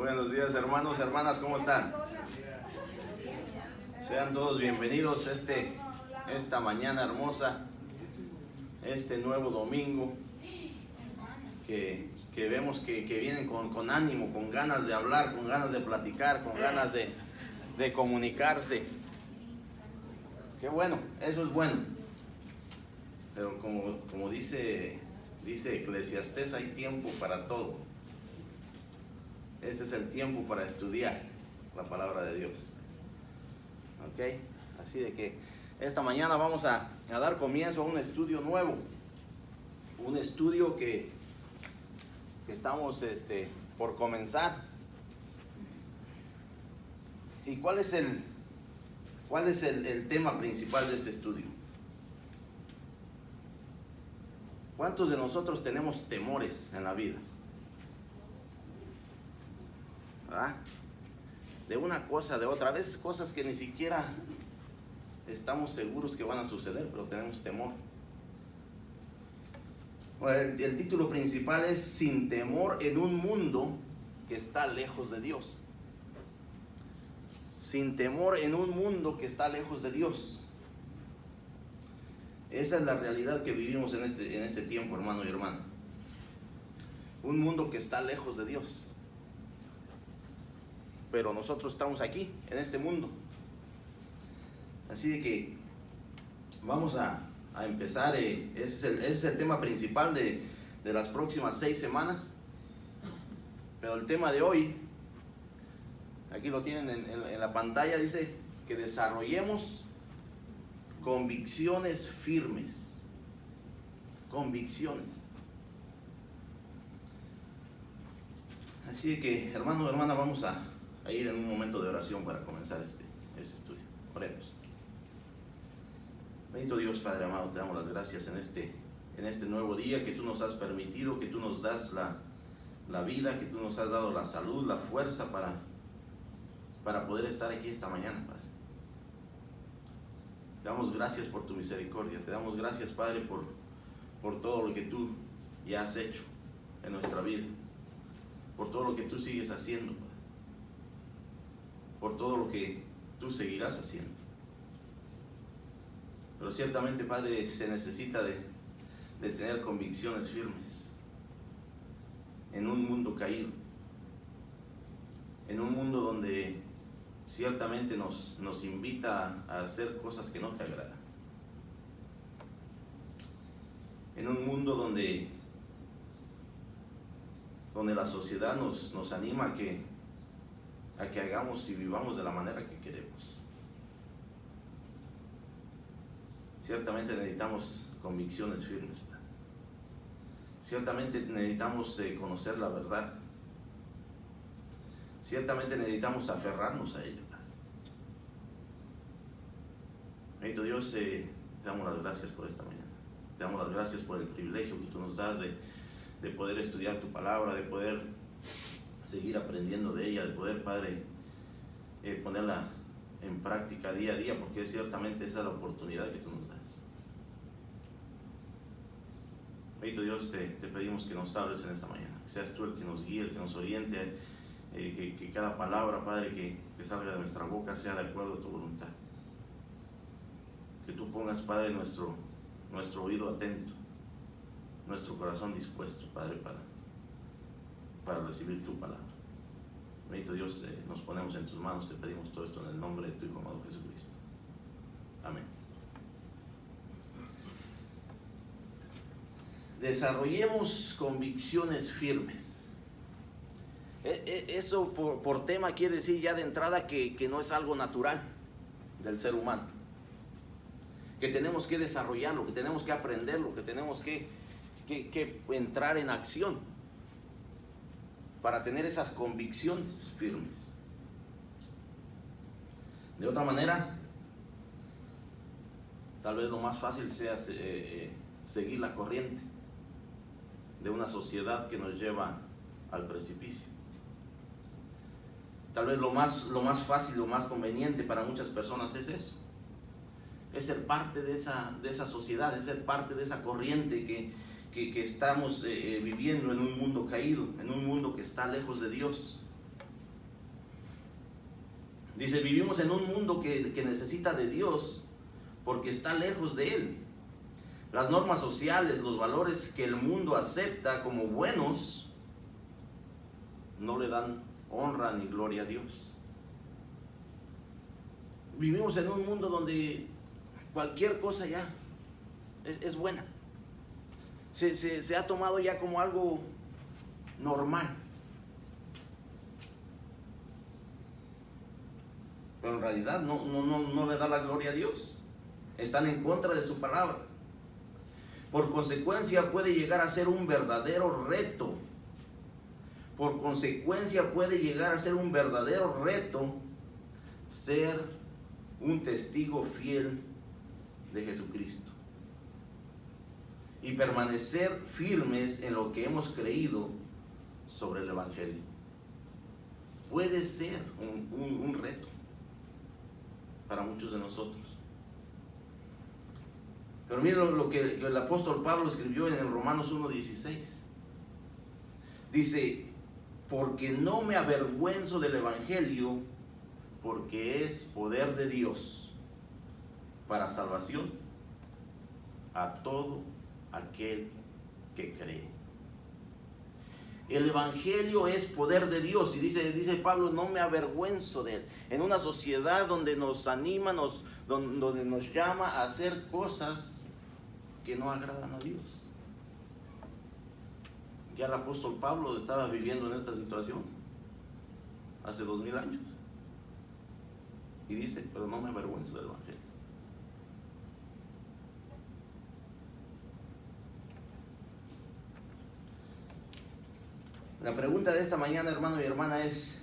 Buenos días, hermanos, hermanas, ¿cómo están? Sean todos bienvenidos esta mañana hermosa, este nuevo domingo, que vemos que vienen con ánimo, con ganas de hablar, con ganas de platicar, con ganas de comunicarse. Qué bueno, eso es bueno. Pero como dice Eclesiastés, hay tiempo para todo. Este es el tiempo para estudiar la palabra de Dios. ¿Ok? Así de que esta mañana vamos a dar comienzo a un estudio nuevo. Un estudio que estamos por comenzar. ¿Y cuál es el tema principal de este estudio? ¿Cuántos de nosotros tenemos temores en la vida? ¿Verdad? De una cosa, de otra. A veces cosas que ni siquiera estamos seguros que van a suceder, pero tenemos temor. Bueno, el título principal es Sin temor en un mundo que está lejos de Dios. Sin temor en un mundo que está lejos de Dios. Esa es la realidad que vivimos en este tiempo, hermano y hermana. Un mundo que está lejos de Dios. Pero nosotros estamos aquí, en este mundo. Así de que vamos a empezar. Ese es el tema principal de las próximas 6 semanas. Pero el tema de hoy, aquí lo tienen en la pantalla, dice que desarrollemos convicciones firmes. Convicciones. Así que, hermano, hermana, vamos a ir en un momento de oración para comenzar este estudio. Oremos. Bendito Dios, Padre amado, te damos las gracias en este nuevo día que tú nos has permitido, que tú nos das la vida, que tú nos has dado la salud, la fuerza para poder estar aquí esta mañana, Padre. Te damos gracias por tu misericordia, te damos gracias, Padre, por todo lo que tú ya has hecho en nuestra vida, por todo lo que tú sigues haciendo, Padre, por todo lo que tú seguirás haciendo. Pero ciertamente, Padre, se necesita de tener convicciones firmes en un mundo caído, en un mundo donde ciertamente nos invita a hacer cosas que no te agradan, en un mundo donde la sociedad nos anima a que hagamos y vivamos de la manera que queremos. Ciertamente necesitamos convicciones firmes, Padre. Ciertamente necesitamos conocer la verdad. Ciertamente necesitamos aferrarnos a ella, Padre. Bendito Dios, te damos las gracias por esta mañana. Te damos las gracias por el privilegio que tú nos das de poder estudiar tu palabra, de poder seguir aprendiendo de ella, de poder, Padre, ponerla en práctica día a día, porque ciertamente esa es la oportunidad que tú nos das. Bendito Dios, te pedimos que nos hables en esta mañana, que seas tú el que nos guíe, el que nos oriente, que cada palabra, Padre, que salga de nuestra boca sea de acuerdo a tu voluntad. Que tú pongas, Padre, nuestro oído atento, nuestro corazón dispuesto, Padre, para recibir tu palabra. Bendito Dios, nos ponemos en tus manos, te pedimos todo esto en el nombre de tu Hijo amado Jesucristo. Amén. Desarrollemos convicciones firmes. Eso por tema quiere decir ya de entrada que no es algo natural del ser humano, que tenemos que desarrollarlo, que tenemos que aprenderlo, que tenemos que entrar en acción para tener esas convicciones firmes. De otra manera, tal vez lo más fácil sea seguir la corriente de una sociedad que nos lleva al precipicio. Tal vez lo más fácil, lo más conveniente para muchas personas es eso. Es ser parte de esa sociedad, es ser parte de esa corriente que estamos viviendo en un mundo caído, en un mundo que está lejos de Dios. Dice, vivimos en un mundo que necesita de Dios porque está lejos de Él. Las normas sociales, los valores que el mundo acepta como buenos, no le dan honra ni gloria a Dios. Vivimos en un mundo donde cualquier cosa ya es buena. Se ha tomado ya como algo normal. Pero en realidad no le da la gloria a Dios. Están en contra de su palabra. Por consecuencia puede llegar a ser un verdadero reto. Por consecuencia puede llegar a ser un verdadero reto ser un testigo fiel de Jesucristo. Y permanecer firmes en lo que hemos creído sobre el Evangelio. Puede ser un reto para muchos de nosotros. Pero miren lo que el apóstol Pablo escribió en el Romanos 1:16. Dice, porque no me avergüenzo del Evangelio, porque es poder de Dios para salvación a todo aquel que cree. El Evangelio es poder de Dios, y dice Pablo, no me avergüenzo de él. En una sociedad donde nos anima, donde nos llama a hacer cosas que no agradan a Dios. Ya el apóstol Pablo estaba viviendo en esta situación hace 2000 años. Y dice, pero no me avergüenzo del Evangelio. La pregunta de esta mañana, hermano y hermana, es: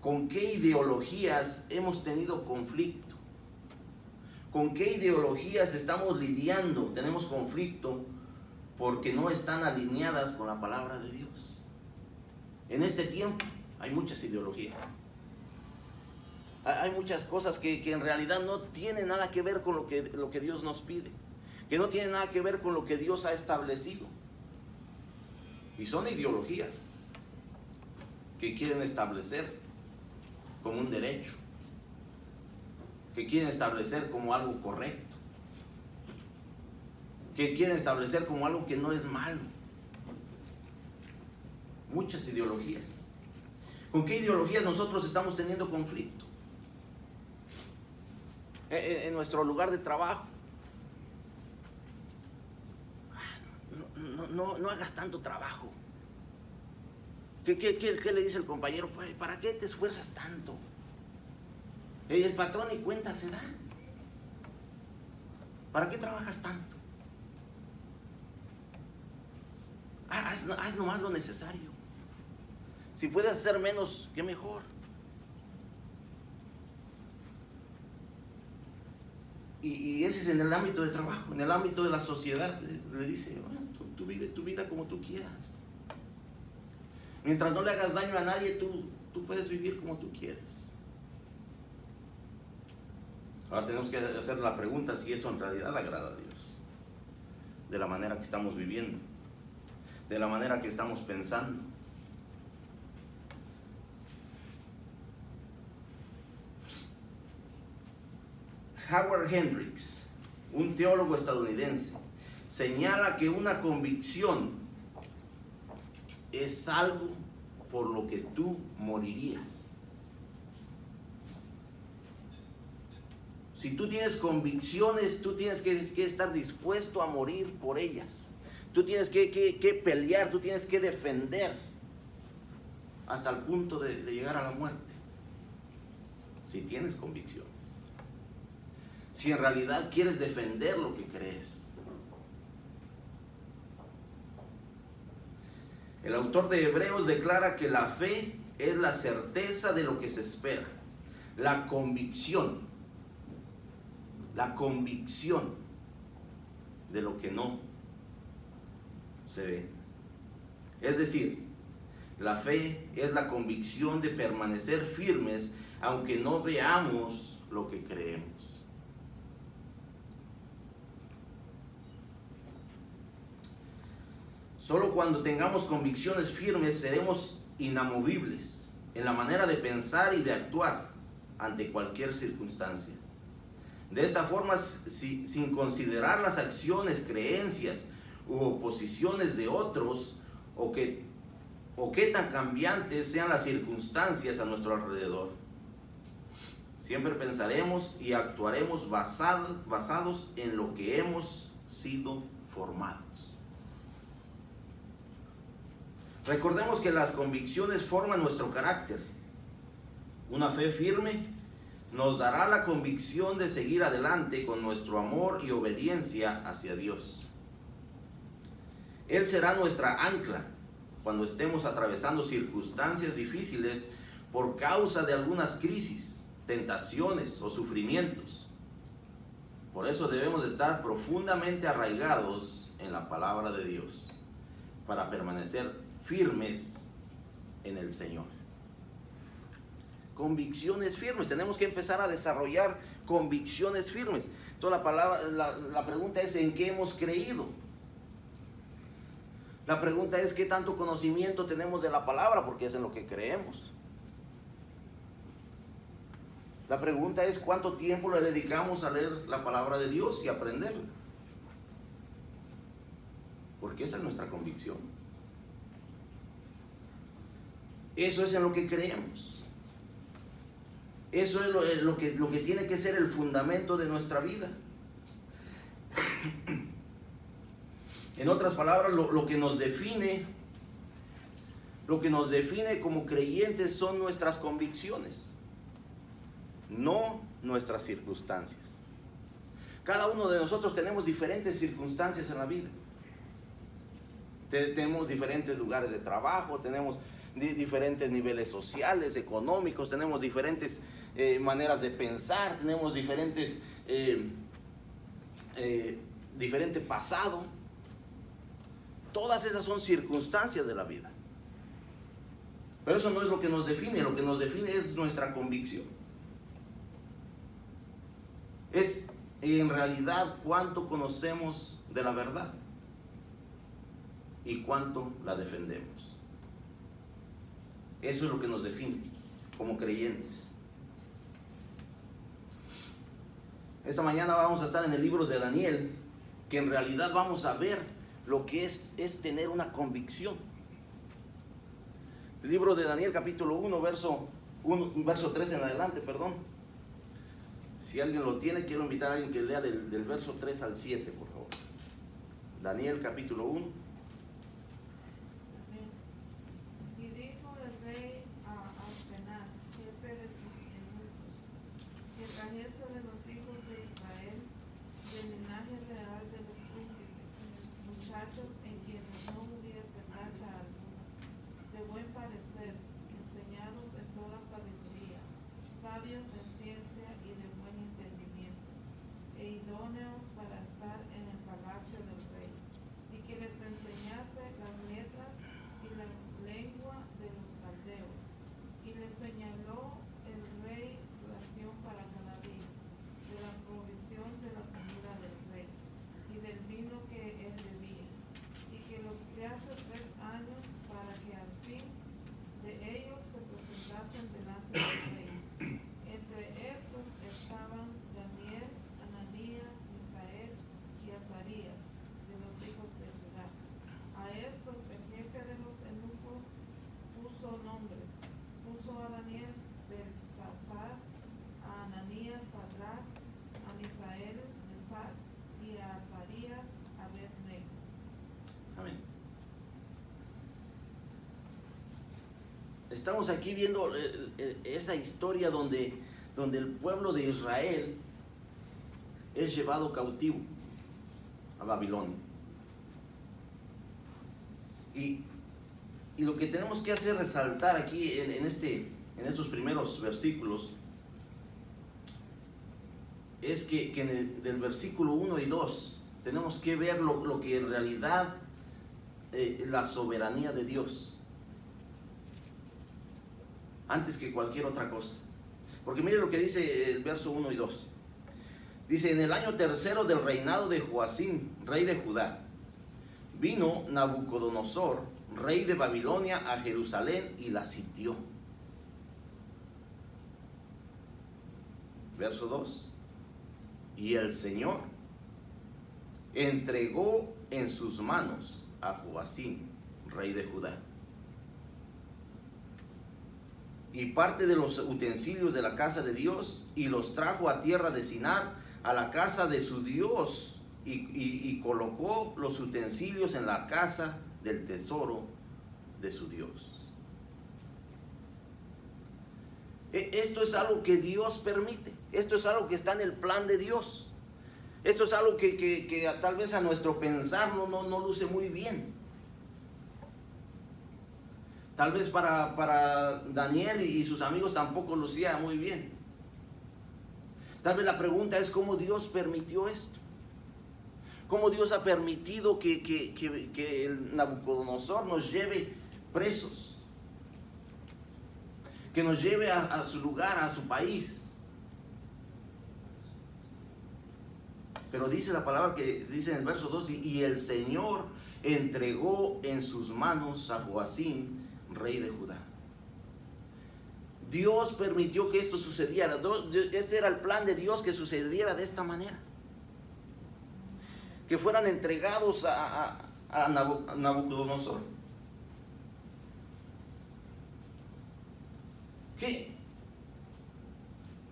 ¿con qué ideologías hemos tenido conflicto? ¿Con qué ideologías estamos lidiando? Tenemos conflicto porque no están alineadas con la palabra de Dios. En este tiempo hay muchas ideologías. Hay muchas cosas que en realidad no tienen nada que ver con lo que Dios nos pide. Que no tienen nada que ver con lo que Dios ha establecido. Y son ideologías que quieren establecer como un derecho, que quieren establecer como algo correcto, que quieren establecer como algo que no es malo. Muchas ideologías. ¿Con qué ideologías nosotros estamos teniendo conflicto? En nuestro lugar de trabajo. No hagas tanto trabajo. ¿Qué le dice el compañero? Pues, ¿para qué te esfuerzas tanto? El patrón ni cuenta se da. ¿Para qué trabajas tanto? Haz nomás lo necesario. Si puedes hacer menos, qué mejor. Y ese es en el ámbito de trabajo. En el ámbito de la sociedad le dice, bueno, tú vive tu vida como tú quieras. Mientras no le hagas daño a nadie, tú puedes vivir como tú quieres. Ahora tenemos que hacer la pregunta si eso en realidad agrada a Dios. De la manera que estamos viviendo. De la manera que estamos pensando. Howard Hendricks, un teólogo estadounidense, señala que una convicción es algo por lo que tú morirías. Si tú tienes convicciones, tú tienes que estar dispuesto a morir por ellas. Tú tienes que pelear, tú tienes que defender hasta el punto de llegar a la muerte. Si tienes convicciones. Si en realidad quieres defender lo que crees. El autor de Hebreos declara que la fe es la certeza de lo que se espera. La convicción de lo que no se ve. Es decir, la fe es la convicción de permanecer firmes aunque no veamos lo que creemos. Solo cuando tengamos convicciones firmes seremos inamovibles. en la manera de pensar y de actuar ante cualquier circunstancia. De esta forma, sin considerar las acciones, creencias u oposiciones de otros, o qué tan cambiantes sean las circunstancias a nuestro alrededor, siempre pensaremos y actuaremos basados en lo que hemos sido formados. Recordemos que las convicciones forman nuestro carácter. Una fe firme nos dará la convicción de seguir adelante con nuestro amor y obediencia hacia Dios. Él será nuestra ancla cuando estemos atravesando circunstancias difíciles por causa de algunas crisis, tentaciones o sufrimientos. Por eso debemos estar profundamente arraigados en la palabra de Dios para permanecer firmes en el Señor. Convicciones firmes, tenemos que empezar a desarrollar convicciones firmes. Entonces la pregunta es: ¿en qué hemos creído? La pregunta es: ¿qué tanto conocimiento tenemos de la palabra? Porque es en lo que creemos. La pregunta es: ¿cuánto tiempo le dedicamos a leer la palabra de Dios y aprenderla? Porque esa es nuestra convicción. Eso es en lo que creemos. Eso es lo que tiene que ser el fundamento de nuestra vida. En otras palabras, lo que nos define como creyentes son nuestras convicciones, no nuestras circunstancias. Cada uno de nosotros tenemos diferentes circunstancias en la vida. Tenemos diferentes lugares de trabajo, tenemos diferentes niveles sociales, económicos, tenemos diferentes maneras de pensar, tenemos diferente pasado. Todas esas son circunstancias de la vida. Pero eso no es lo que nos define. Lo que nos define es nuestra convicción. Es en realidad cuánto conocemos de la verdad y cuánto la defendemos. Eso es lo que nos define como creyentes. Esta mañana vamos a estar en el libro de Daniel, que en realidad vamos a ver lo que es tener una convicción. El libro de Daniel, capítulo 1, verso 3 en adelante, perdón. Si alguien lo tiene, quiero invitar a alguien que lea del verso 3 al 7, por favor. Daniel, capítulo 1. En quienes no hubiese tacha alguna, de buen parecer, enseñados en toda sabiduría, sabios en ciencia y de buen entendimiento, e idóneos para estar en el palacio del rey, y que les enseñase las letras y la lengua de los caldeos, y les señaló el rey ración para cada día, de la provisión de la comida del rey, y del vino que él bebía, y que los criase 3 años para que al fin de ellos se presentasen delante del rey. Entre estos estaban Daniel, Ananías, Misael y Azarías, de los hijos de Judá. A estos el jefe de los eunucos puso nombres. Puso a Daniel Belsasar, a Ananías Sadrach, a Misael Mesach y a Azarías Abednego. Amén. Estamos aquí viendo esa historia donde el pueblo de Israel es llevado cautivo a Babilonia. Y lo que tenemos que hacer resaltar aquí en estos primeros versículos es que del versículo 1 y 2 tenemos que ver lo que en realidad la soberanía de Dios antes que cualquier otra cosa. Porque mire lo que dice el verso 1 y 2. Dice: en el año tercero del reinado de Joacim, rey de Judá, vino Nabucodonosor, rey de Babilonia, a Jerusalén y la sitió. Verso 2. Y el Señor entregó en sus manos a Joacim, rey de Judá, y parte de los utensilios de la casa de Dios, y los trajo a tierra de Sinar, a la casa de su Dios, y colocó los utensilios en la casa del tesoro de su Dios. Esto es algo que Dios permite. Esto es algo que está en el plan de Dios. Esto es algo que tal vez a nuestro pensar no luce muy bien. Tal vez para Daniel y sus amigos tampoco lucía muy bien. Tal vez la pregunta es cómo Dios permitió esto. Cómo Dios ha permitido que el Nabucodonosor nos lleve presos. Que nos lleve a su lugar, a su país. Pero dice la palabra que dice en el verso 2, y el Señor entregó en sus manos a Joacim, rey de Judá. Dios permitió que esto sucediera. Este era el plan de Dios, que sucediera de esta manera. Que fueran entregados a Nabucodonosor.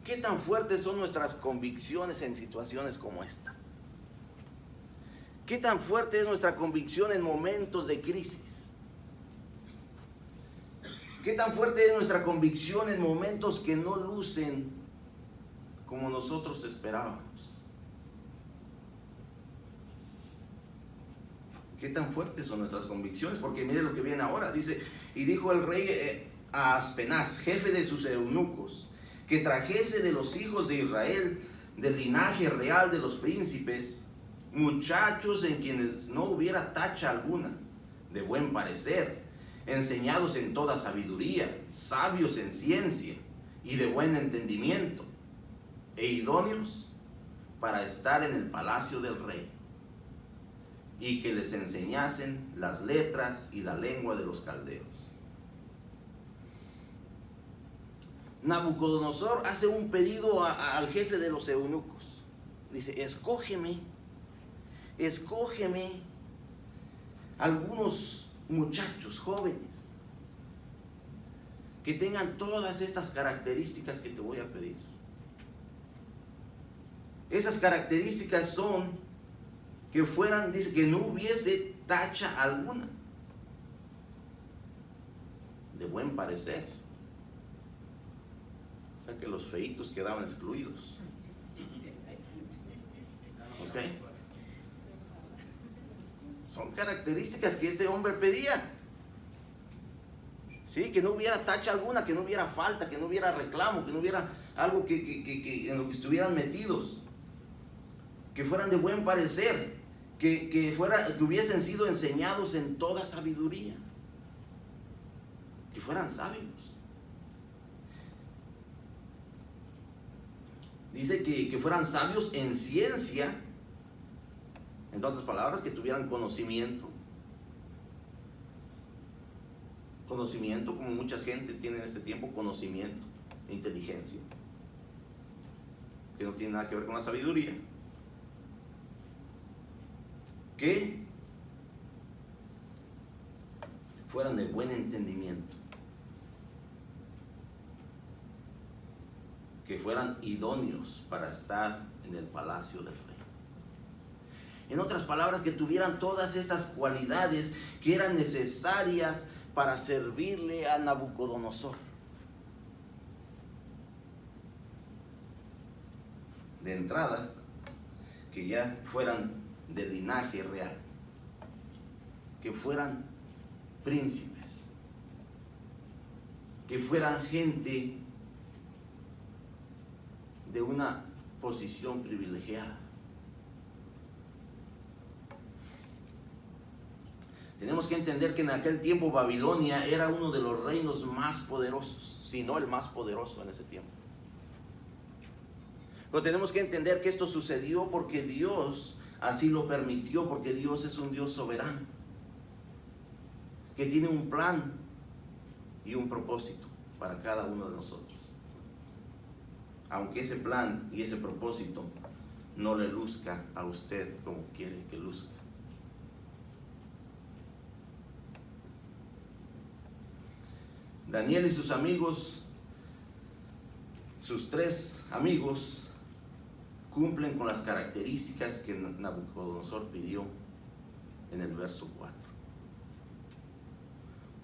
¿Qué tan fuertes son nuestras convicciones en situaciones como esta? ¿Qué tan fuerte es nuestra convicción en momentos de crisis? ¿Qué tan fuerte es nuestra convicción en momentos que no lucen como nosotros esperábamos? ¿Qué tan fuertes son nuestras convicciones? Porque mire lo que viene ahora. Dice, y dijo el rey a Aspenaz, jefe de sus eunucos, que trajese de los hijos de Israel, del linaje real de los príncipes, muchachos en quienes no hubiera tacha alguna, de buen parecer, enseñados en toda sabiduría, sabios en ciencia y de buen entendimiento, e idóneos para estar en el palacio del rey, y que les enseñasen las letras y la lengua de los caldeos. Nabucodonosor hace un pedido al jefe de los eunucos. Dice, escógeme algunos muchachos jóvenes que tengan todas estas características que te voy a pedir. Esas características son que fueran, dice, que no hubiese tacha alguna, de buen parecer. O sea que los feitos quedaban excluidos. ¿Ok? Son características que este hombre pedía. Sí, que no hubiera tacha alguna, que no hubiera falta, que no hubiera reclamo, que no hubiera algo que en lo que estuvieran metidos. Que fueran de buen parecer, que hubiesen sido enseñados en toda sabiduría. Que fueran sabios. Dice que fueran sabios en ciencia. En otras palabras, que tuvieran conocimiento. Conocimiento, como mucha gente tiene en este tiempo, conocimiento, inteligencia. Que no tiene nada que ver con la sabiduría. Que fueran de buen entendimiento. Que fueran idóneos para estar en el palacio del rey. En otras palabras, que tuvieran todas estas cualidades que eran necesarias para servirle a Nabucodonosor. De entrada, que ya fueran de linaje real, que fueran príncipes, que fueran gente de una posición privilegiada. Tenemos que entender que en aquel tiempo Babilonia era uno de los reinos más poderosos, si no el más poderoso en ese tiempo. Pero tenemos que entender que esto sucedió porque Dios así lo permitió, porque Dios es un Dios soberano, que tiene un plan y un propósito para cada uno de nosotros. aunque ese plan y ese propósito no le luzca a usted como quiere que luzca. Daniel y sus amigos, sus 3 amigos, cumplen con las características que Nabucodonosor pidió en el verso 4.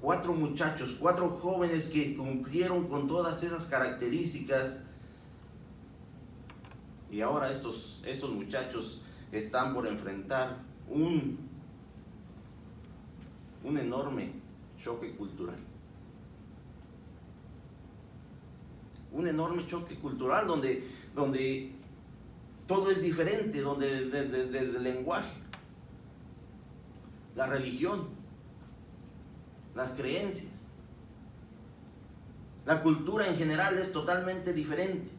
4 muchachos, 4 jóvenes que cumplieron con todas esas características, y ahora estos muchachos están por enfrentar un enorme choque cultural. Un enorme choque cultural donde todo es diferente, donde desde el lenguaje, la religión, las creencias, la cultura en general es totalmente diferente.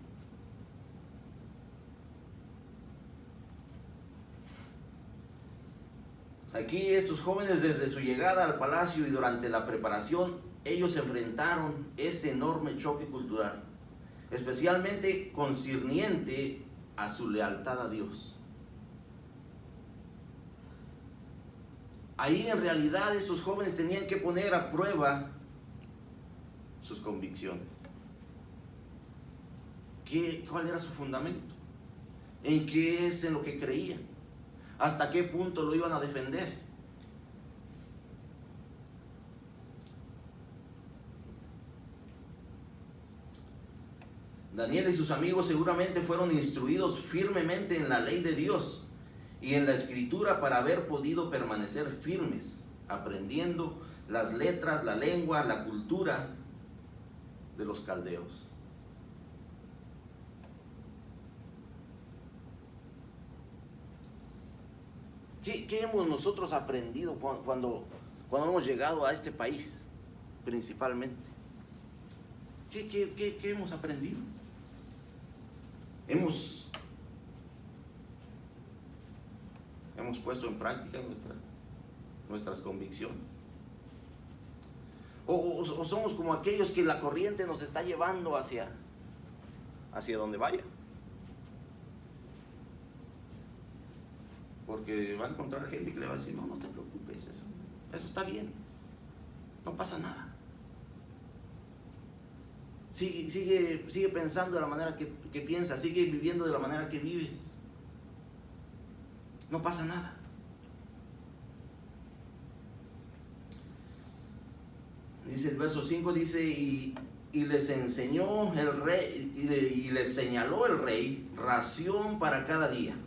Aquí estos jóvenes, desde su llegada al palacio y durante la preparación, ellos enfrentaron este enorme choque cultural, especialmente concerniente a su lealtad a Dios. Ahí en realidad estos jóvenes tenían que poner a prueba sus convicciones. ¿Cuál era su fundamento? ¿En qué es en lo que creían? ¿Hasta qué punto lo iban a defender? Daniel y sus amigos seguramente fueron instruidos firmemente en la ley de Dios y en la escritura para haber podido permanecer firmes, aprendiendo las letras, la lengua, la cultura de los caldeos. ¿Qué hemos nosotros aprendido cuando hemos llegado a este país, principalmente? ¿Qué hemos aprendido? Hemos puesto en práctica nuestras convicciones. O somos como aquellos que la corriente nos está llevando hacia donde vaya. Porque va a encontrar gente que le va a decir, no te preocupes, eso está bien, no pasa nada. Sigue pensando de la manera que piensas, sigue viviendo de la manera que vives. No pasa nada. Dice el verso 5, dice, y les enseñó el rey, y les señaló el rey ración para cada día,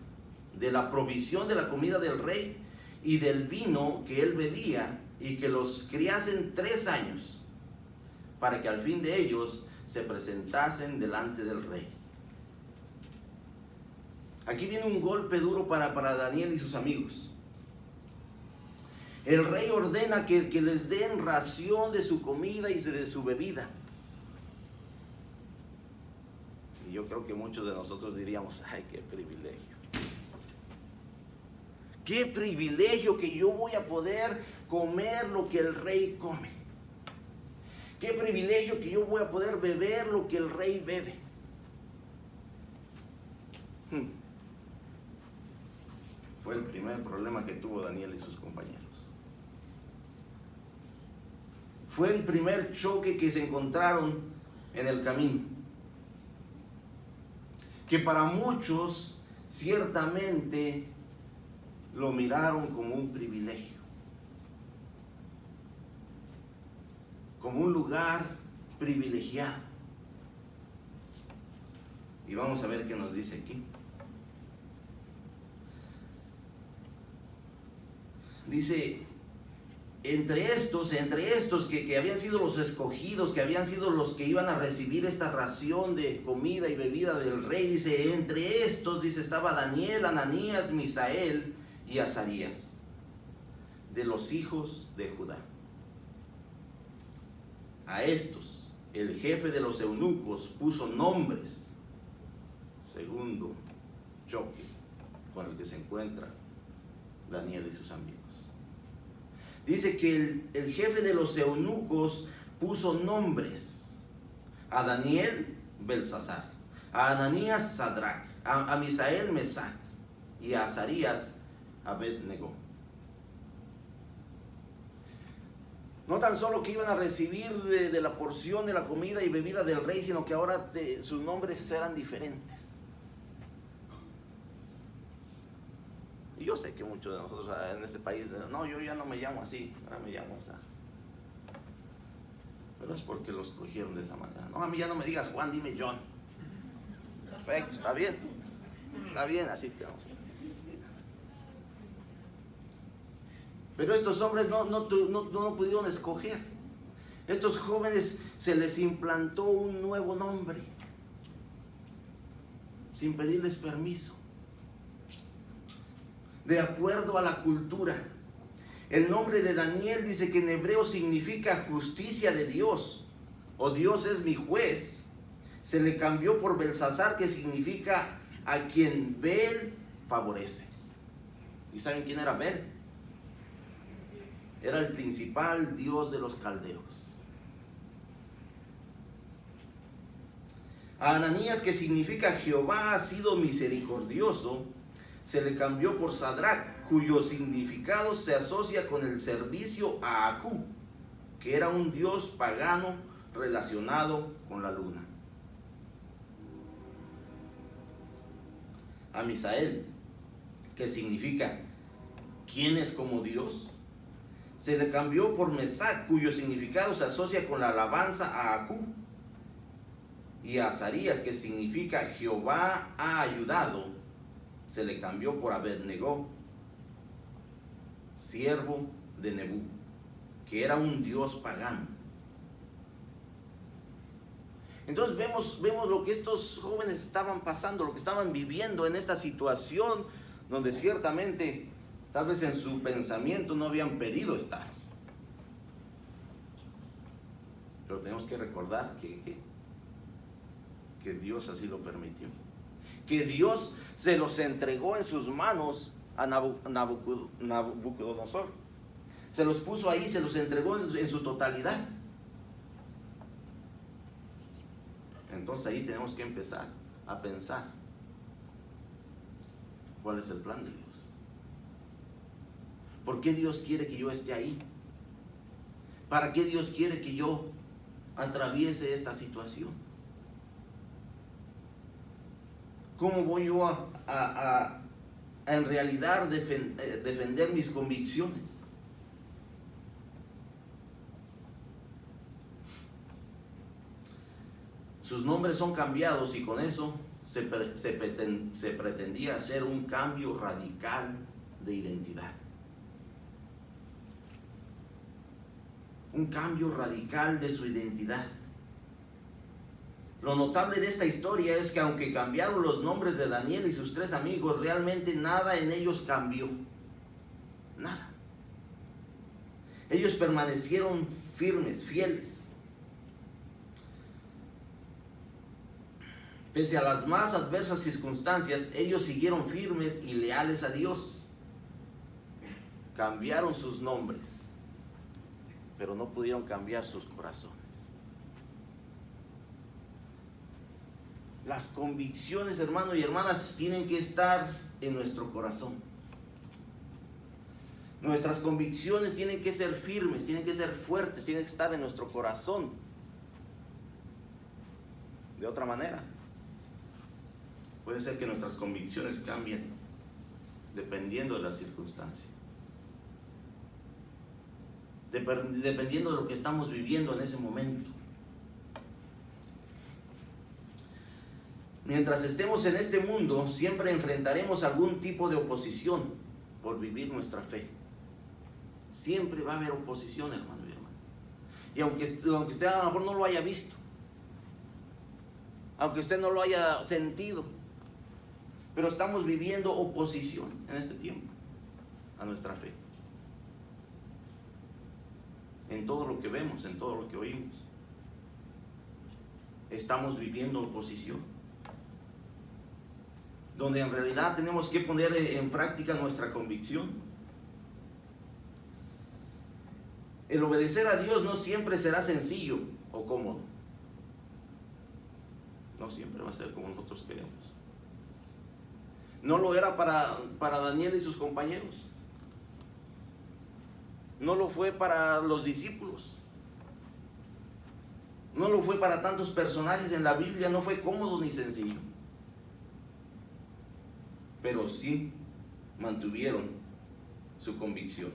de la provisión de la comida del rey y del vino que él bebía, y que los criasen 3 años, para que al fin de ellos se presentasen delante del rey. Aquí viene un golpe duro para Daniel y sus amigos. El rey ordena que les den ración de su comida y de su bebida. Y yo creo que muchos de nosotros diríamos, ay, qué privilegio. Qué privilegio que yo voy a poder comer lo que el rey come. Qué privilegio que yo voy a poder beber lo que el rey bebe. Fue el primer problema que tuvo Daniel y sus compañeros. Fue el primer choque que se encontraron en el camino. Que para muchos ciertamente lo miraron como un privilegio, como un lugar privilegiado. Y vamos a ver qué nos dice aquí. Dice, entre estos que habían sido los escogidos, que habían sido los que iban a recibir esta ración de comida y bebida del rey, dice, entre estos, dice, estaba Daniel, Ananías, Misael y Azarías, de los hijos de Judá. A estos, el jefe de los eunucos puso nombres. Segundo choque con el que se encuentra Daniel y sus amigos. Dice que el jefe de los eunucos puso nombres. A Daniel, Belsasar. a Ananías Sadrach, a Misael Mesac y a Azarías Abed-Nego. No tan solo que iban a recibir de la porción de la comida y bebida del rey, sino que ahora sus nombres eran diferentes. Y yo sé que muchos de nosotros en este país, no, yo ya no me llamo así, ahora me llamo así. Pero es porque los cogieron de esa manera. No, a mí ya no me digas Juan, dime John. Perfecto, está bien, así que vamos. Pero estos hombres no pudieron escoger. Estos jóvenes se les implantó un nuevo nombre, sin pedirles permiso, de acuerdo a la cultura. El nombre de Daniel dice que en hebreo significa justicia de Dios, o Dios es mi juez. Se le cambió por Belsasar, que significa a quien Bel favorece. ¿Y saben quién era Bel? Era el principal dios de los caldeos. A Ananías, que significa Jehová ha sido misericordioso, se le cambió por Sadrach, cuyo significado se asocia con el servicio a Acú, que era un dios pagano relacionado con la luna. A Misael, que significa ¿quién es como Dios?, se le cambió por Mesac, cuyo significado se asocia con la alabanza a Acú. Y a Azarías, que significa Jehová ha ayudado, se le cambió por Abed-Nego, siervo de Nebú, que era un dios pagano. Entonces vemos lo que estos jóvenes estaban pasando, lo que estaban viviendo en esta situación, donde ciertamente, tal vez en su pensamiento no habían pedido estar. Pero tenemos que recordar que Dios así lo permitió. Que Dios se los entregó en sus manos a Nabucodonosor. Se los puso ahí, se los entregó en su totalidad. Entonces ahí tenemos que empezar a pensar cuál es el plan de Dios. ¿Por qué Dios quiere que yo esté ahí? ¿Para qué Dios quiere que yo atraviese esta situación? ¿Cómo voy yo a en realidad defender mis convicciones? Sus nombres son cambiados y con eso se pretendía hacer un cambio radical de identidad. Un cambio radical de su identidad. Lo notable de esta historia es que aunque cambiaron los nombres de Daniel y sus tres amigos, realmente nada en ellos cambió. Nada. Ellos permanecieron firmes, fieles. Pese a las más adversas circunstancias, ellos siguieron firmes y leales a Dios. Cambiaron sus nombres, pero no pudieron cambiar sus corazones. Las convicciones, hermanos y hermanas, tienen que estar en nuestro corazón. Nuestras convicciones tienen que ser firmes, tienen que ser fuertes, tienen que estar en nuestro corazón. De otra manera, puede ser que nuestras convicciones cambien dependiendo de la circunstancia, dependiendo de lo que estamos viviendo en ese momento. Mientras estemos en este mundo, siempre enfrentaremos algún tipo de oposición por vivir nuestra fe. Siempre va a haber oposición, hermano y hermana. Y aunque usted a lo mejor no lo haya visto, aunque usted no lo haya sentido, pero estamos viviendo oposición en este tiempo a nuestra fe. En todo lo que vemos, en todo lo que oímos, estamos viviendo oposición, donde en realidad tenemos que poner en práctica nuestra convicción. El obedecer a Dios no siempre será sencillo o cómodo. No siempre va a ser como nosotros queremos. No lo era para Daniel y sus compañeros. No lo fue para los discípulos. No lo fue para tantos personajes en la Biblia. No fue cómodo ni sencillo. Pero sí mantuvieron su convicción.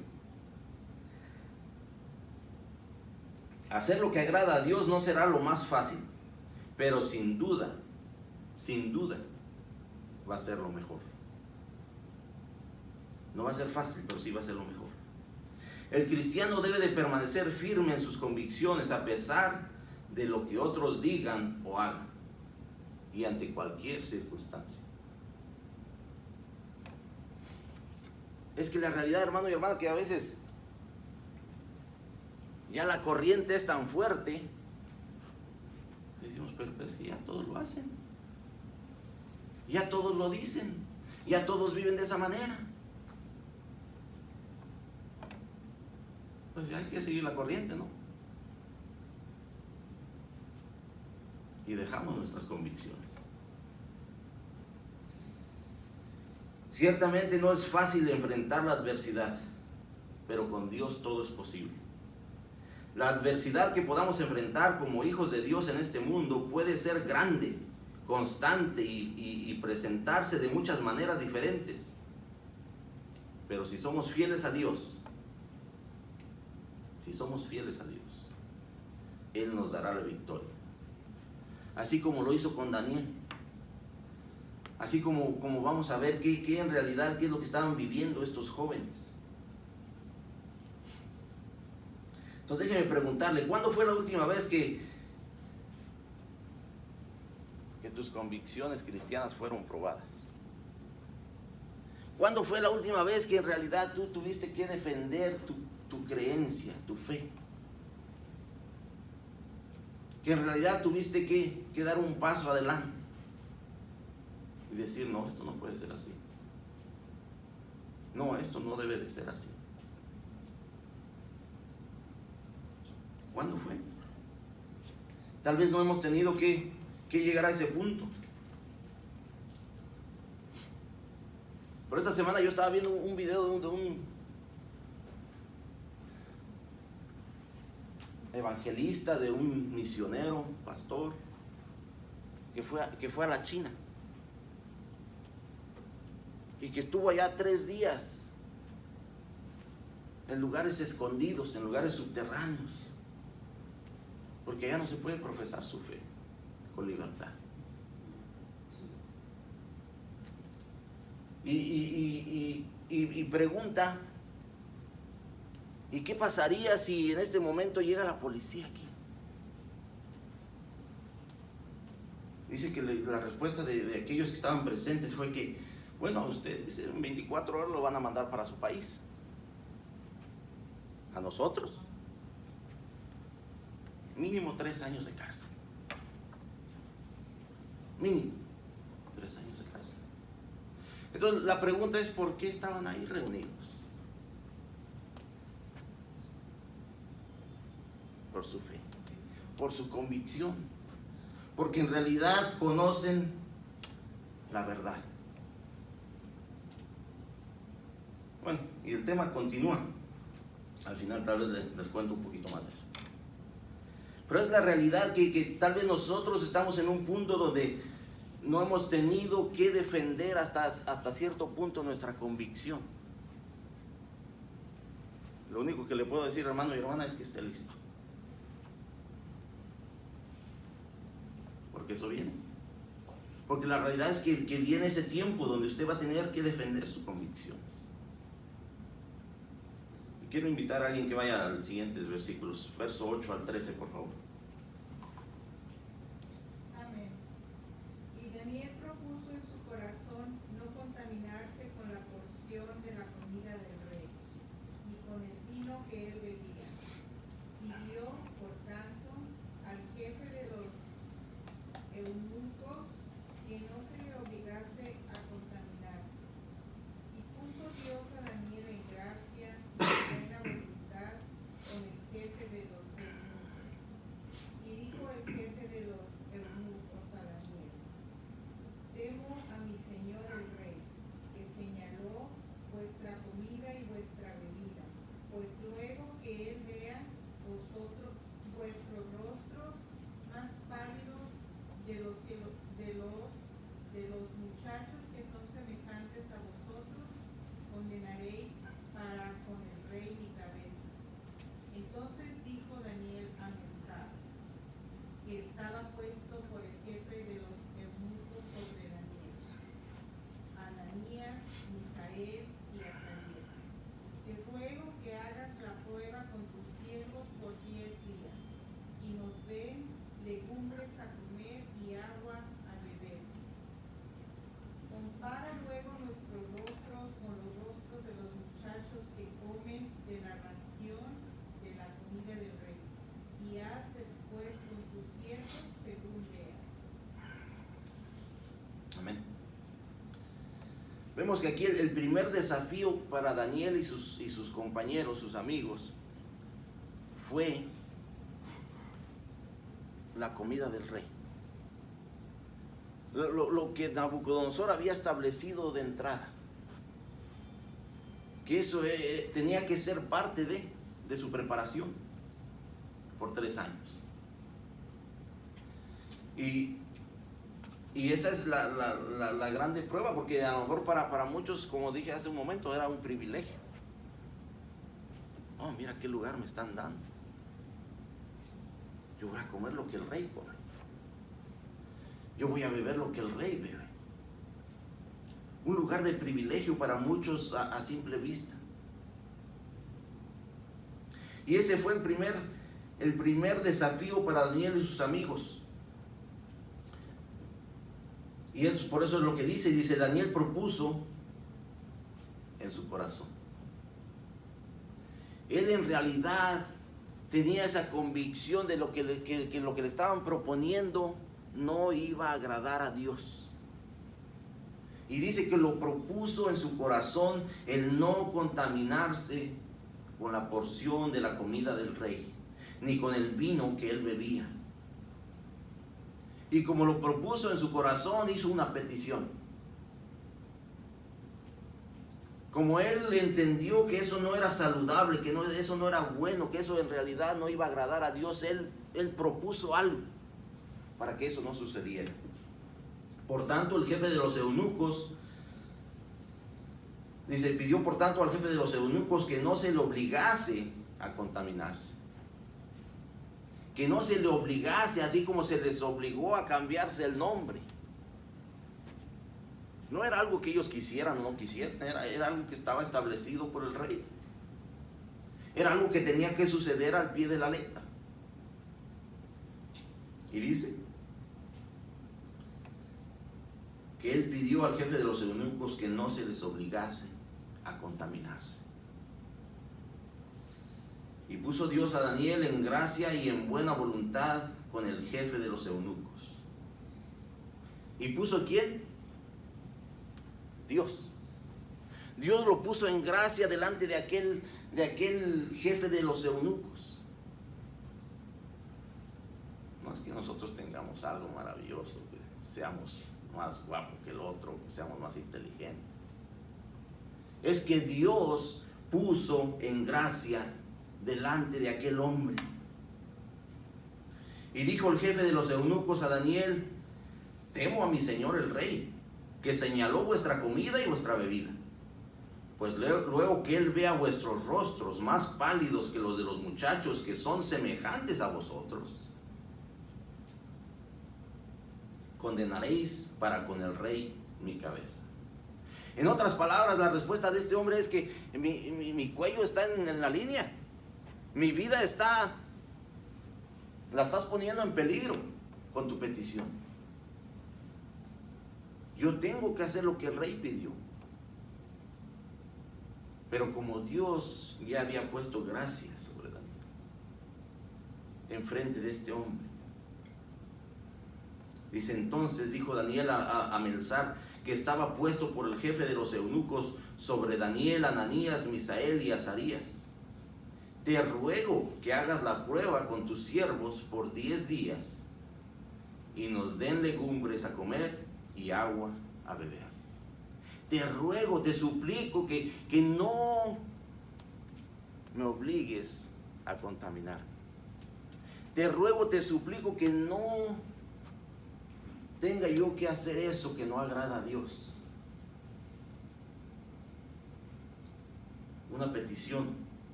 Hacer lo que agrada a Dios no será lo más fácil, pero sin duda, va a ser lo mejor. No va a ser fácil, pero sí va a ser lo mejor. El cristiano debe de permanecer firme en sus convicciones a pesar de lo que otros digan o hagan y ante cualquier circunstancia. Es que la realidad, hermano y hermana, que a veces ya la corriente es tan fuerte, decimos, pero es que ya todos lo hacen, ya todos lo dicen, ya todos viven de esa manera. Pues ya hay que seguir la corriente, ¿no? Y dejamos nuestras convicciones. Ciertamente no es fácil enfrentar la adversidad, pero con Dios todo es posible. La adversidad que podamos enfrentar como hijos de Dios en este mundo puede ser grande, constante y presentarse de muchas maneras diferentes. Pero si somos fieles a Dios, Él nos dará la victoria. Así como lo hizo con Daniel. Así como vamos a ver qué en realidad, qué es lo que estaban viviendo estos jóvenes. Entonces déjeme preguntarle, ¿cuándo fue la última vez que tus convicciones cristianas fueron probadas? ¿Cuándo fue la última vez que en realidad tú tuviste que defender tu creencia, tu fe? Que en realidad tuviste que dar un paso adelante y decir, no, esto no puede ser así. No, esto no debe de ser así. ¿Cuándo fue? Tal vez no hemos tenido que llegar a ese punto. Pero esta semana yo estaba viendo un video de un evangelista, de un misionero, pastor, que fue a la China y que estuvo allá 3 días en lugares escondidos, en lugares subterráneos, porque allá no se puede profesar su fe con libertad. Y pregunta, ¿y qué pasaría si en este momento llega la policía aquí? Dice que la respuesta de aquellos que estaban presentes fue que, bueno, a usted, dice, en 24 horas lo van a mandar para su país. A nosotros, mínimo 3 años de cárcel. Mínimo 3 años de cárcel. Entonces la pregunta es, ¿por qué estaban ahí reunidos? Por su fe, por su convicción, porque en realidad conocen la verdad. Bueno, y el tema continúa. Al final tal vez les cuento un poquito más de eso. Pero es la realidad que tal vez nosotros estamos en un punto donde no hemos tenido que defender hasta cierto punto nuestra convicción. Lo único que le puedo decir, hermano y hermana, es que esté listo. Porque eso viene. Porque la realidad es que viene ese tiempo donde usted va a tener que defender sus convicciones. Y quiero invitar a alguien que vaya a los siguientes versículos, verso 8 al 13, por favor. Amén. Y Daniel propuso en su corazón no contaminarse con la porción de la comida del rey, ni con el vino que él bebía. Y dio, por tanto, al jefe de los eunucos que no se le obligase a contaminarse. Y puso Dios a Daniel en gracia y en buena voluntad con el jefe de los eunucos. Y dijo el jefe de los eunucos a Daniel: vemos que aquí el primer desafío para Daniel y sus compañeros, sus amigos, fue la comida del rey. Lo que Nabucodonosor había establecido de entrada, que eso tenía que ser parte de su preparación por 3 años. Y esa es la grande prueba, porque a lo mejor para muchos, como dije hace un momento, era un privilegio. Oh, mira qué lugar me están dando. Yo voy a comer lo que el rey come. Yo voy a beber lo que el rey bebe. Un lugar de privilegio para muchos a simple vista. Y ese fue el primer desafío para Daniel y sus amigos. Y por eso es lo que dice, Daniel propuso en su corazón. Él en realidad tenía esa convicción de que lo que le estaban proponiendo no iba a agradar a Dios. Y dice que lo propuso en su corazón el no contaminarse con la porción de la comida del rey, ni con el vino que él bebía. Y como lo propuso en su corazón, hizo una petición. Como él entendió que eso no era saludable, que eso no era bueno, que eso en realidad no iba a agradar a Dios, él propuso algo para que eso no sucediera. Por tanto, el jefe de los eunucos, pidió por tanto al jefe de los eunucos que no se le obligase a contaminarse. Que no se le obligase, así como se les obligó a cambiarse el nombre. No era algo que ellos quisieran o no quisieran, era algo que estaba establecido por el rey. Era algo que tenía que suceder al pie de la letra. Y dice que él pidió al jefe de los eunucos que no se les obligase a contaminarse. Y puso Dios a Daniel en gracia y en buena voluntad con el jefe de los eunucos. ¿Y puso quién? Dios. Dios lo puso en gracia delante de aquel jefe de los eunucos. No es que nosotros tengamos algo maravilloso, que seamos más guapos que el otro, que seamos más inteligentes. Es que Dios puso en gracia delante de aquel hombre. Y dijo el jefe de los eunucos a Daniel: temo a mi señor el rey, que señaló vuestra comida y vuestra bebida. Pues luego que él vea vuestros rostros más pálidos que los de los muchachos que son semejantes a vosotros, condenaréis para con el rey mi cabeza. En otras palabras, la respuesta de este hombre es que mi cuello está en la línea. Mi vida la estás poniendo en peligro con tu petición. Yo tengo que hacer lo que el rey pidió. Pero como Dios ya había puesto gracia sobre Daniel, enfrente de este hombre, dice: entonces dijo Daniel a Melzar, que estaba puesto por el jefe de los eunucos sobre Daniel, Ananías, Misael y Azarías: te ruego que hagas la prueba con tus siervos por 10 días y nos den legumbres a comer y agua a beber. Te ruego, te suplico que no me obligues a contaminar. Te ruego, te suplico que no tenga yo que hacer eso que no agrada a Dios. Una petición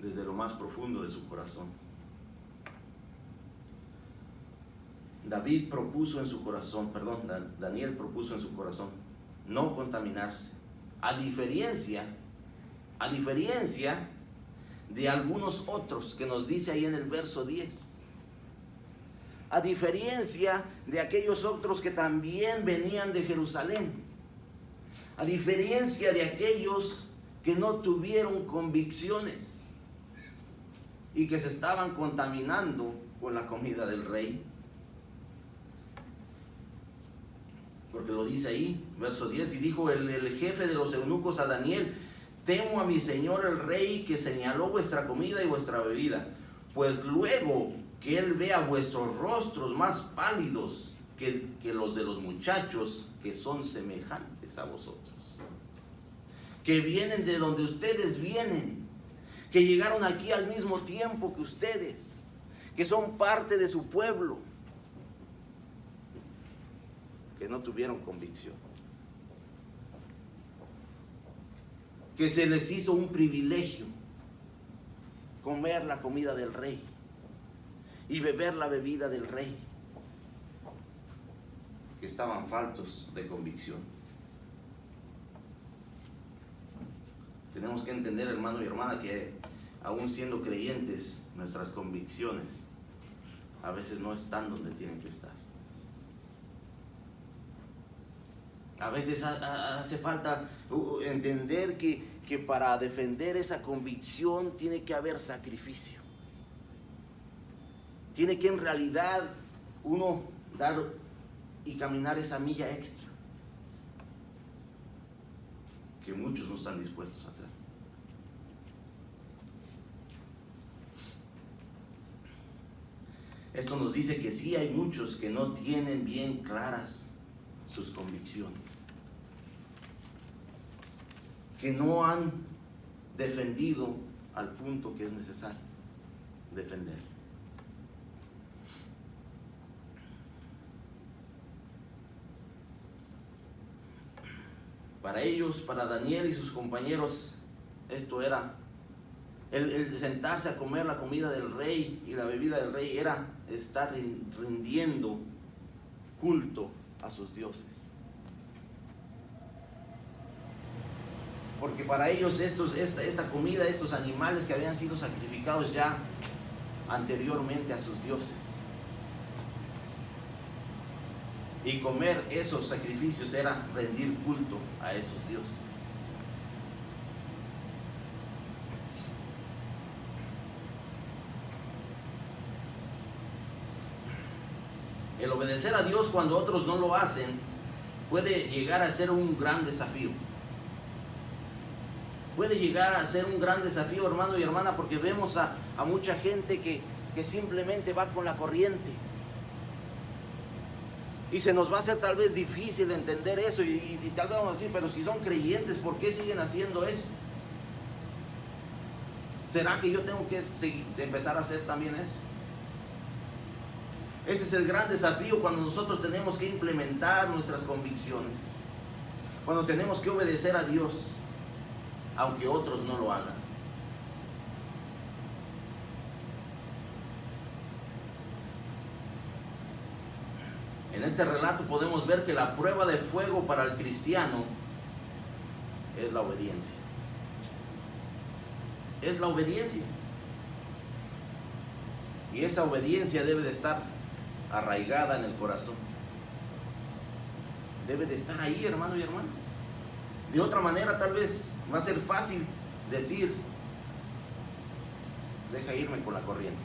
desde lo más profundo de su corazón. Daniel propuso en su corazón no contaminarse, a diferencia de algunos otros que nos dice ahí en el verso 10. A diferencia de aquellos otros que también venían de Jerusalén, a diferencia de aquellos que no tuvieron convicciones y que se estaban contaminando con la comida del rey. Porque lo dice ahí, verso 10, y dijo el jefe de los eunucos a Daniel: temo a mi señor el rey, que señaló vuestra comida y vuestra bebida, pues luego que él vea vuestros rostros más pálidos que los de los muchachos que son semejantes a vosotros, que vienen de donde ustedes vienen, que llegaron aquí al mismo tiempo que ustedes, que son parte de su pueblo, que no tuvieron convicción, que se les hizo un privilegio comer la comida del rey y beber la bebida del rey, que estaban faltos de convicción. Tenemos que entender, hermano y hermana, que aún siendo creyentes, nuestras convicciones a veces no están donde tienen que estar. A veces hace falta entender que para defender esa convicción tiene que haber sacrificio. Tiene que en realidad uno dar y caminar esa milla extra que muchos no están dispuestos a hacer. Esto nos dice que sí hay muchos que no tienen bien claras sus convicciones, que no han defendido al punto que es necesario defender. Para ellos, para Daniel y sus compañeros, esto era el sentarse a comer la comida del rey y la bebida del rey, era estar rindiendo culto a sus dioses. Porque para ellos esta comida, estos animales que habían sido sacrificados ya anteriormente a sus dioses, y comer esos sacrificios era rendir culto a esos dioses. El obedecer a Dios cuando otros no lo hacen puede llegar a ser un gran desafío. Puede llegar a ser un gran desafío, hermano y hermana, porque vemos a mucha gente que simplemente va con la corriente. Y se nos va a hacer tal vez difícil entender eso y tal vez vamos a decir, pero si son creyentes, ¿por qué siguen haciendo eso? ¿Será que yo tengo que empezar a hacer también eso? Ese es el gran desafío cuando nosotros tenemos que implementar nuestras convicciones, cuando tenemos que obedecer a Dios, aunque otros no lo hagan. En este relato podemos ver que la prueba de fuego para el cristiano es la obediencia. Es la obediencia. Y esa obediencia debe de estar arraigada en el corazón. Debe de estar ahí, hermano y hermana. De otra manera tal vez va a ser fácil decir: deja irme con la corriente,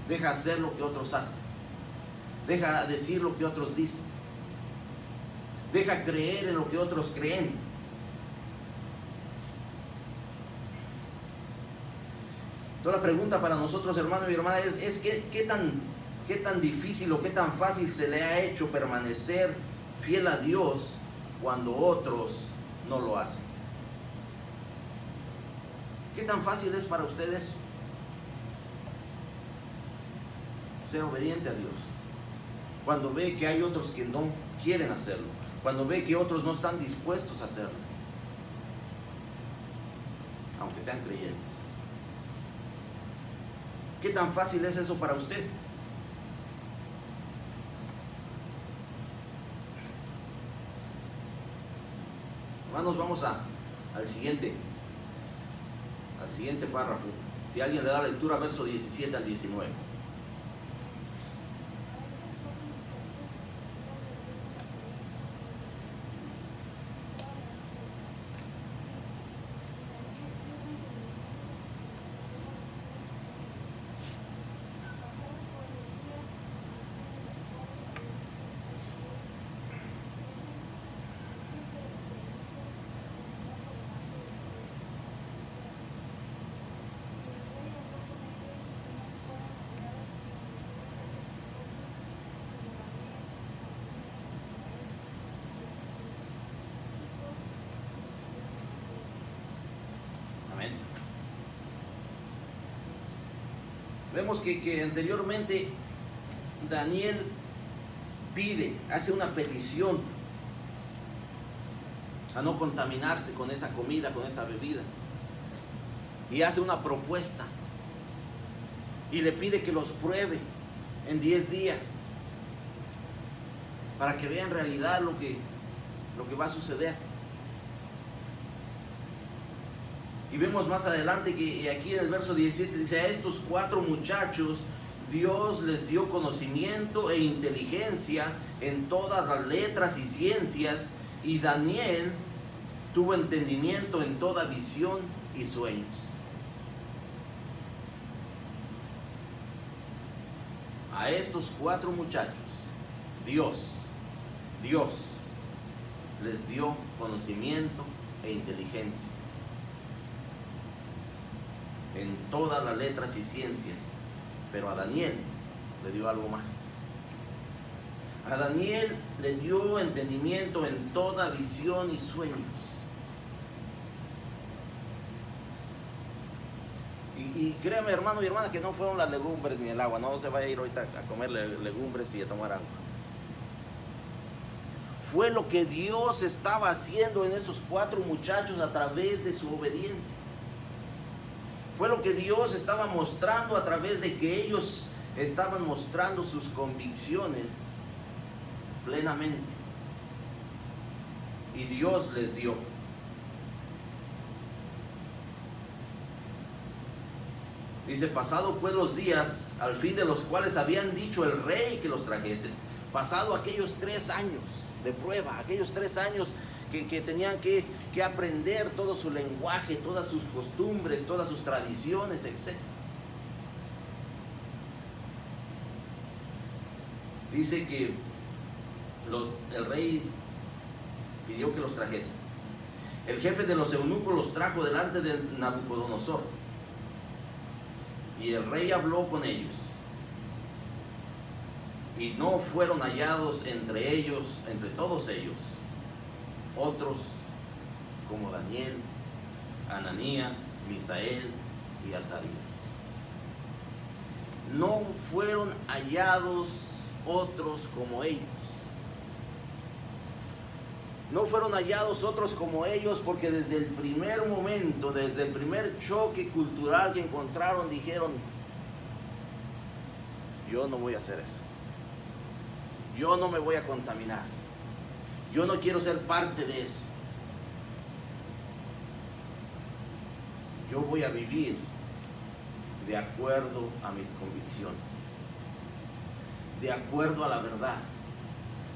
deja hacer lo que otros hacen, deja decir lo que otros dicen, deja creer en lo que otros creen. Entonces la pregunta para nosotros, hermano y hermana, es ¿qué tan difícil o qué tan fácil se le ha hecho permanecer fiel a Dios cuando otros no lo hacen? ¿Qué tan fácil es para ustedes ser obediente a Dios cuando ve que hay otros que no quieren hacerlo, cuando ve que otros no están dispuestos a hacerlo, aunque sean creyentes? ¿Qué tan fácil es eso para usted? Hermanos, vamos al siguiente párrafo. Si alguien le da lectura, verso 17 al 19. Vemos que anteriormente Daniel hace una petición a no contaminarse con esa comida, con esa bebida. Y hace una propuesta. Y le pide que los pruebe en 10 días. Para que vean en realidad lo que va a suceder. Y vemos más adelante que aquí en el verso 17 dice: a estos 4 muchachos Dios les dio conocimiento e inteligencia en todas las letras y ciencias, y Daniel tuvo entendimiento en toda visión y sueños. A estos 4 muchachos Dios les dio conocimiento e inteligencia en todas las letras y ciencias, pero a Daniel le dio algo más. A Daniel le dio entendimiento en toda visión y sueños. Y créeme, hermano y hermana, que no fueron las legumbres ni el agua. No se vaya a ir ahorita a comer legumbres y a tomar agua. Fue lo que Dios estaba haciendo en estos 4 muchachos a través de su obediencia. Fue lo que Dios estaba mostrando a través de que ellos estaban mostrando sus convicciones plenamente. Y Dios les dio. Dice: pasado pues los días, al fin de los cuales habían dicho el rey que los trajesen. Pasado aquellos 3 años de prueba, aquellos 3 años que tenían que aprender todo su lenguaje, todas sus costumbres, todas sus tradiciones, etc. Dice que el rey pidió que los trajesen. El jefe de los eunucos los trajo delante de Nabucodonosor. Y el rey habló con ellos. Y no fueron hallados entre todos ellos, otros como Daniel, Ananías, Misael y Azarías. No fueron hallados otros como ellos. No fueron hallados otros como ellos porque desde el primer momento, desde el primer choque cultural que encontraron, dijeron: yo no voy a hacer eso. Yo no me voy a contaminar. Yo no quiero ser parte de eso. Yo voy a vivir de acuerdo a mis convicciones, de acuerdo a la verdad,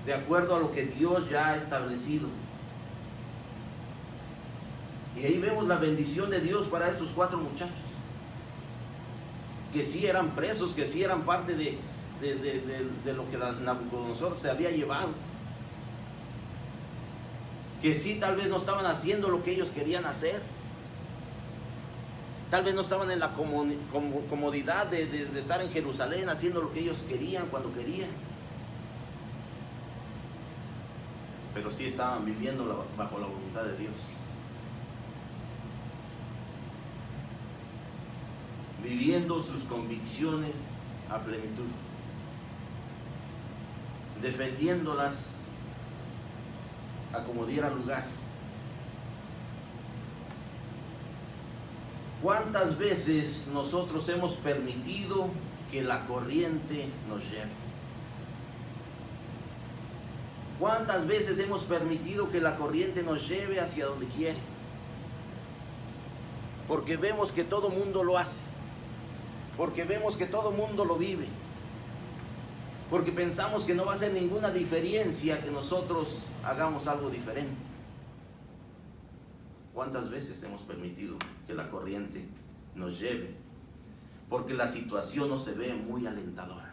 de acuerdo a lo que Dios ya ha establecido. Y ahí vemos la bendición de Dios para estos 4 muchachos, que sí eran presos, que sí eran parte de lo que Nabucodonosor se había llevado, que sí tal vez no estaban haciendo lo que ellos querían hacer, tal vez no estaban en la comodidad de estar en Jerusalén haciendo lo que ellos querían cuando querían, pero sí estaban viviendo bajo la voluntad de Dios, viviendo sus convicciones a plenitud, defendiéndolas a como diera lugar. ¿Cuántas veces nosotros hemos permitido que la corriente nos lleve? ¿Cuántas veces hemos permitido que la corriente nos lleve hacia donde quiere? Porque vemos que todo mundo lo hace, porque vemos que todo mundo lo vive, porque pensamos que no va a hacer ninguna diferencia que nosotros hagamos algo diferente. ¿Cuántas veces hemos permitido que la corriente nos lleve? Porque la situación no se ve muy alentadora.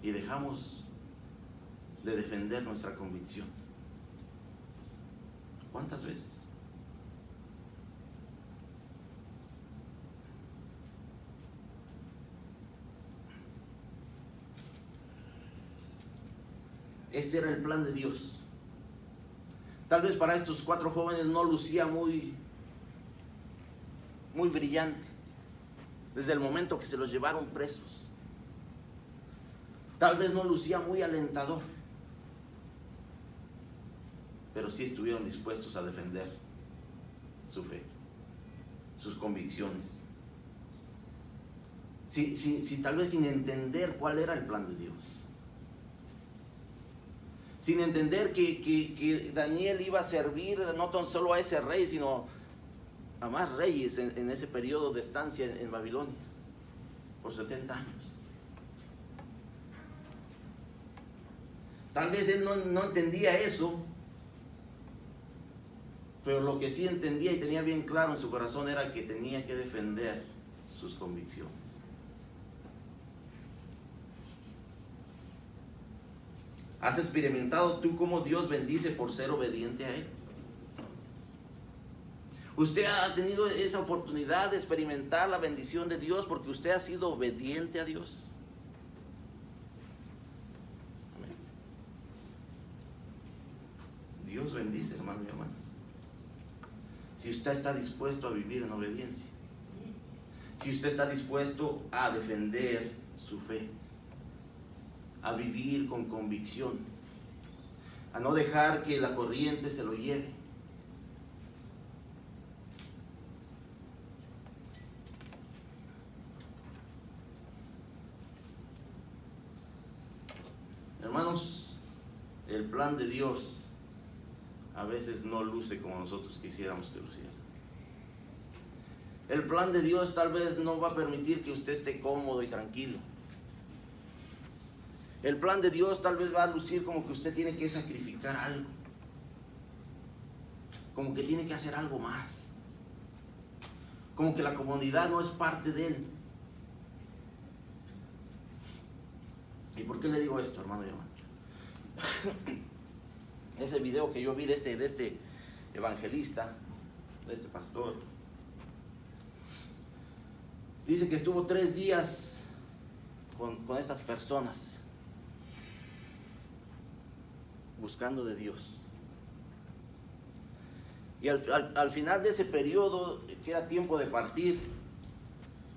Y dejamos de defender nuestra convicción. ¿Cuántas veces? Este era el plan de Dios. Tal vez para estos 4 jóvenes no lucía muy muy brillante, desde el momento que se los llevaron presos. Tal vez no lucía muy alentador, pero sí estuvieron dispuestos a defender su fe, sus convicciones. Sí, tal vez sin entender cuál era el plan de Dios. Sin entender que Daniel iba a servir no tan solo a ese rey, sino a más reyes en ese periodo de estancia en Babilonia, por 70 años. Tal vez él no entendía eso, pero lo que sí entendía y tenía bien claro en su corazón era que tenía que defender sus convicciones. ¿Has experimentado tú cómo Dios bendice por ser obediente a Él? ¿Usted ha tenido esa oportunidad de experimentar la bendición de Dios porque usted ha sido obediente a Dios? Amén. Dios bendice, hermano y hermana, si usted está dispuesto a vivir en obediencia, si usted está dispuesto a defender su fe, a vivir con convicción, a no dejar que la corriente se lo lleve. Hermanos, el plan de Dios a veces no luce como nosotros quisiéramos que luciera. El plan de Dios tal vez no va a permitir que usted esté cómodo y tranquilo. El plan de Dios tal vez va a lucir como que usted tiene que sacrificar algo, como que tiene que hacer algo más, como que la comunidad no es parte de él. ¿Y por qué le digo esto, hermano y hermana? Ese video que yo vi de este evangelista, de este pastor, dice que estuvo 3 días con estas personas buscando de Dios. Y al final de ese periodo, que era tiempo de partir,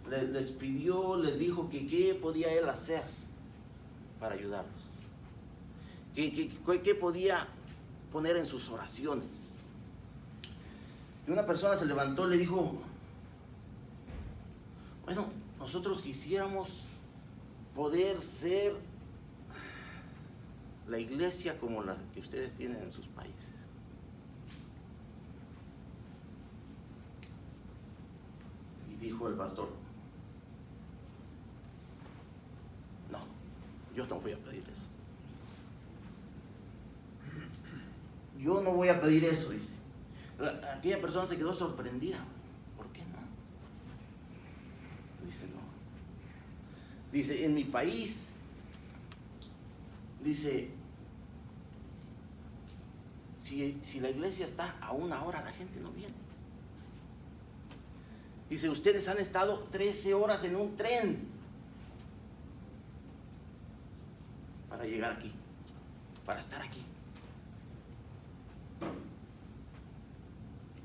les pidió, les dijo que qué podía él hacer para ayudarlos, qué podía poner en sus oraciones. Y una persona se levantó y le dijo: bueno, nosotros quisiéramos poder ser la iglesia como la que ustedes tienen en sus países. Y dijo el pastor: no, yo no voy a pedir eso. Yo no voy a pedir eso, dice. Aquella persona se quedó sorprendida. ¿Por qué no? Dice: no. Dice: en mi país, dice, si la iglesia está a 1 hora, la gente no viene. Dice: ustedes han estado 13 horas en un tren para llegar aquí, para estar aquí.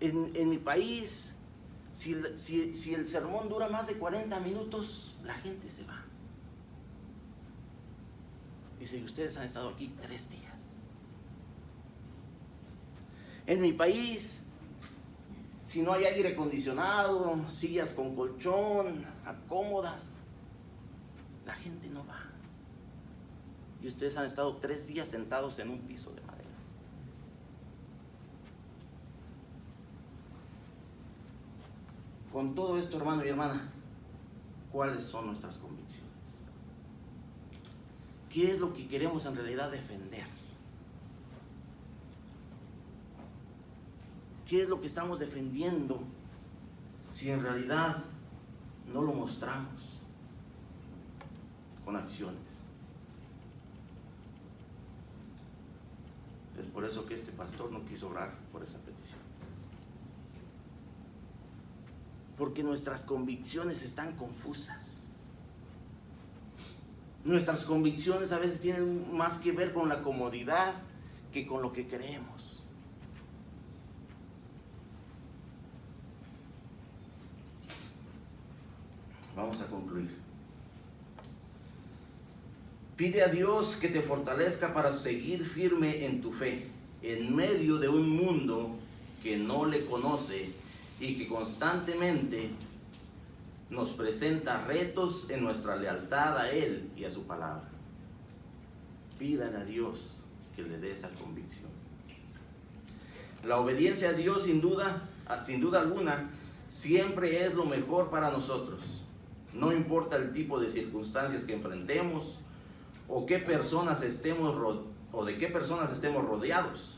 En mi país, si el sermón dura más de 40 minutos, la gente se va. Dice: y ustedes han estado aquí 3 días. En mi país, si no hay aire acondicionado, sillas con colchón, cómodas, la gente no va. Y ustedes han estado 3 días sentados en un piso de madera. Con todo esto, hermano y hermana, ¿cuáles son nuestras convicciones? ¿Qué es lo que queremos en realidad defender? ¿Qué es lo que estamos defendiendo si en realidad no lo mostramos con acciones? Es por eso que este pastor no quiso orar por esa petición. Porque nuestras convicciones están confusas. Nuestras convicciones a veces tienen más que ver con la comodidad que con lo que creemos. Vamos a concluir. Pide a Dios que te fortalezca para seguir firme en tu fe, en medio de un mundo que no le conoce y que constantemente nos presenta retos en nuestra lealtad a Él y a su palabra. Pídale a Dios que le dé esa convicción. La obediencia a Dios, sin duda alguna, siempre es lo mejor para nosotros. No importa el tipo de circunstancias que enfrentemos o de qué personas estemos rodeados.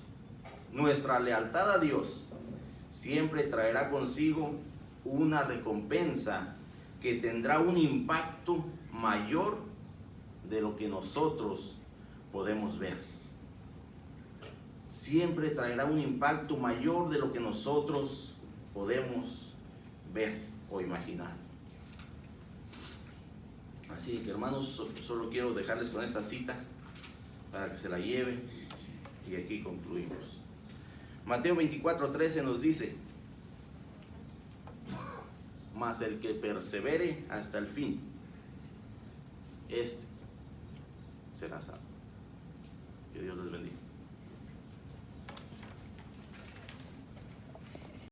Nuestra lealtad a Dios siempre traerá consigo una recompensa que tendrá un impacto mayor de lo que nosotros podemos ver. Siempre traerá un impacto mayor de lo que nosotros podemos ver o imaginar. Así que, hermanos, solo quiero dejarles con esta cita para que se la lleven y aquí concluimos. Mateo 24:13 nos dice: mas el que persevere hasta el fin, este será salvo. Que Dios les bendiga.